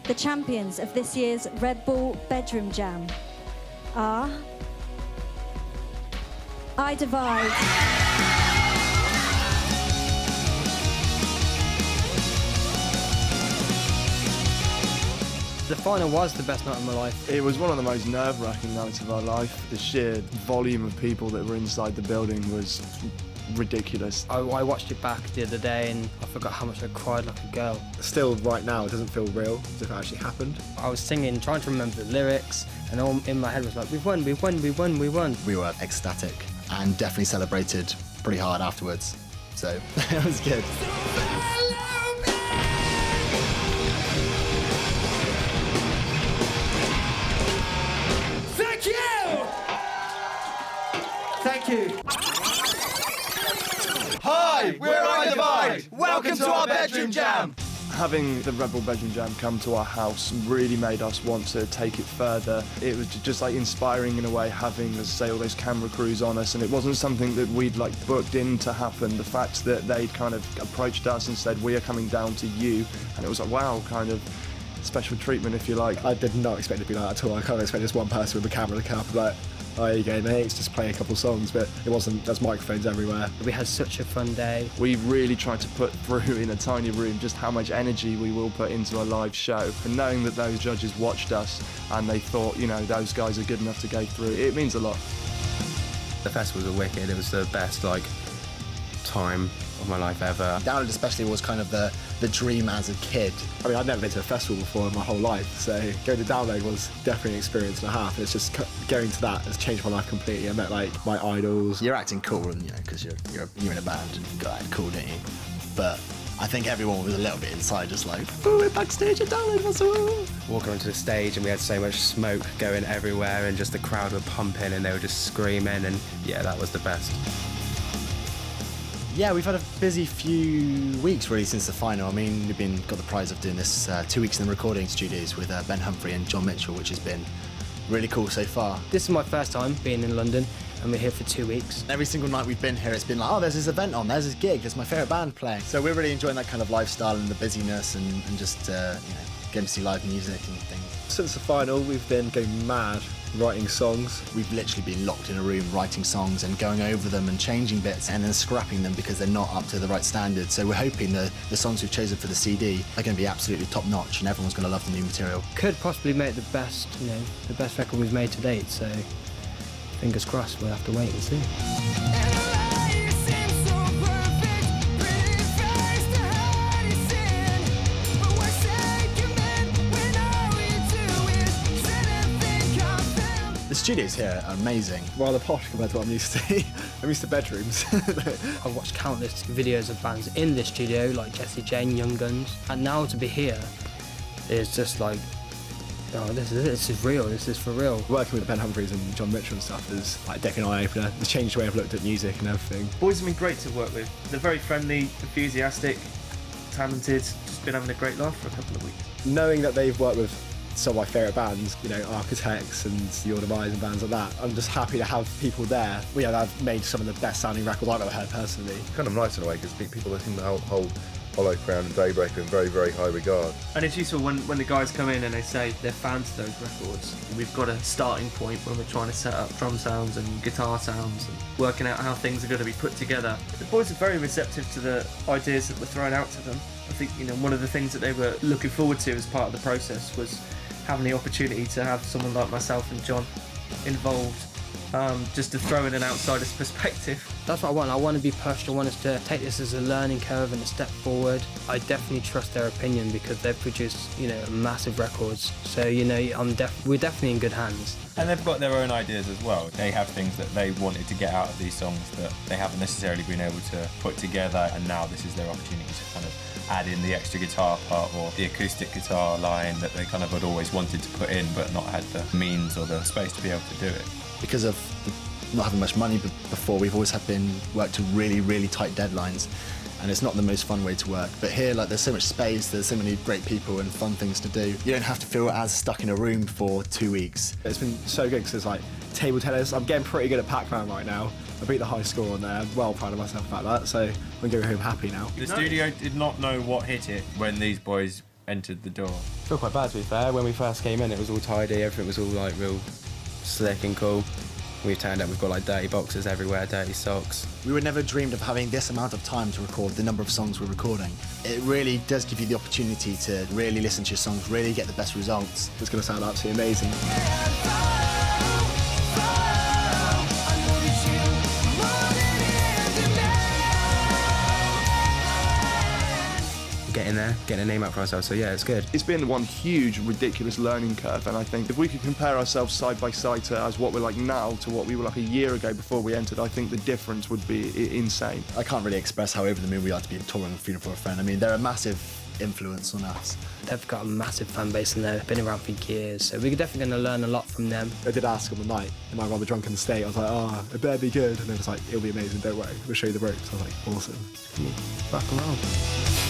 The champions of this year's Red Bull Bedroom Jam are I Divide. The final was the best night of my life. It was one of the most nerve-wracking nights of our life. The sheer volume of people that were inside the building was ridiculous. I watched it back the other day and I forgot how much I cried like a girl. Still, right now, it doesn't feel real, as if it actually happened. I was singing, trying to remember the lyrics, and all in my head was like, we've won, we've won, we've won, we won. We were ecstatic and definitely celebrated pretty hard afterwards. So, it was good. Thank you! Thank you. Hi, we're I Divide. Welcome to our bedroom jam. Having the Red Bull Bedroom Jam come to our house really made us want to take it further. It was just like inspiring in a way, having, as I say, all those camera crews on us, and it wasn't something that we'd like booked in to happen. The fact that they'd kind of approached us and said, we are coming down to you, and it was like, wow, kind of special treatment, if you like. I did not expect it to be like that at all. I kind of expected just one person with a camera to come up and like, oh, there you go, mate, just play a couple songs, but it wasn't. There's microphones everywhere. We had such a fun day. We really tried to put through in a tiny room just how much energy we will put into a live show. And knowing that those judges watched us and they thought, you know, those guys are good enough to go through, it means a lot. The festivals were wicked. It was the best, time of my life ever. Download especially was kind of the dream as a kid. I mean, I'd never been to a festival before in my whole life, so going to Download was definitely an experience and a half. And it's just going to that has changed my life completely. I met my idols. You're acting cool, and because you're in a band, you got to act cool, don't you? But I think everyone was a little bit inside, just like, oh, we're backstage at Download, what's up? Walking onto the stage and we had so much smoke going everywhere and just the crowd were pumping and they were just screaming, and yeah, that was the best. Yeah, we've had a busy few weeks really since the final. I mean, we've got the prize of doing this 2 weeks in the recording studios with Ben Humphrey and John Mitchell, which has been really cool so far. This is my first time being in London and we're here for 2 weeks. Every single night we've been here, it's been like, oh, there's this event on, there's this gig, there's my favourite band playing. So we're really enjoying that kind of lifestyle and the busyness and just, getting to see live music and things. Since the final, we've been going mad writing songs. We've literally been locked in a room writing songs and going over them and changing bits and then scrapping them because they're not up to the right standard. So we're hoping the songs we've chosen for the CD are going to be absolutely top notch and everyone's going to love the new material. Could possibly make the best record we've made to date, so fingers crossed, we'll have to wait and see. The studios here are amazing. Rather posh compared to what I'm used to. I'm used to bedrooms. I've watched countless videos of bands in this studio, like Jessie Jane, Young Guns, and now to be here is just like, oh, this is real, this is for real. Working with Ben Humphreys and John Mitchell and stuff is like a decking eye opener. It's changed the way I've looked at music and everything. Boys have been great to work with. They're very friendly, enthusiastic, talented, just been having a great laugh for a couple of weeks. Knowing that they've worked with some of my favourite bands, Architects and Your Demise and bands like that, I'm just happy to have people there. I've made some of the best sounding records I've ever heard personally. Kind of nice in a way because people think the whole Hollow Crown and Daybreak in very, very high regard. And it's useful when the guys come in and they say they're fans of those records. We've got a starting point when we're trying to set up drum sounds and guitar sounds and working out how things are going to be put together. The boys are very receptive to the ideas that were thrown out to them. I think one of the things that they were looking forward to as part of the process was having the opportunity to have someone like myself and John involved, just to throw in an outsider's perspective. That's what I want. I want to be pushed. I want us to take this as a learning curve and a step forward. I definitely trust their opinion because they've produced, massive records. So, we're definitely in good hands. And they've got their own ideas as well. They have things that they wanted to get out of these songs that they haven't necessarily been able to put together, and now this is their opportunity to kind of add in the extra guitar part or the acoustic guitar line that they kind of had always wanted to put in but not had the means or the space to be able to do it. Because of not having much money before, we've always been worked to really, really tight deadlines, and it's not the most fun way to work. But here, there's so much space, there's so many great people and fun things to do. You don't have to feel as stuck in a room for 2 weeks. It's been so good because there's table tennis. I'm getting pretty good at Pac-Man right now. I beat the high score on there. I'm well proud of myself about that, so I'm going home happy now. The studio did not know what hit it when these boys entered the door? I feel quite bad, to be fair. When we first came in, it was all tidy, everything was all like real slick and cool. We've turned up, we've got like dirty boxes everywhere, dirty socks. We would never dreamed of having this amount of time to record the number of songs we're recording. It really does give you the opportunity to really listen to your songs, really get the best results. It's going to sound absolutely amazing. Getting there, getting a name out for ourselves, so yeah, it's good. It's been one huge, ridiculous learning curve, and I think if we could compare ourselves side by side to as what we're like now to what we were like a year ago before we entered, I think the difference would be insane. I can't really express how over the moon we are to be touring with Funeral for a Friend. I mean, they're a massive influence on us. They've got a massive fan base and they've been around for years, so we're definitely going to learn a lot from them. I did ask on the night, am I rather drunken state? I was like, oh, it better be good. And they was like, it'll be amazing, don't worry, we'll show you the ropes. I was like, awesome. Rock and roll.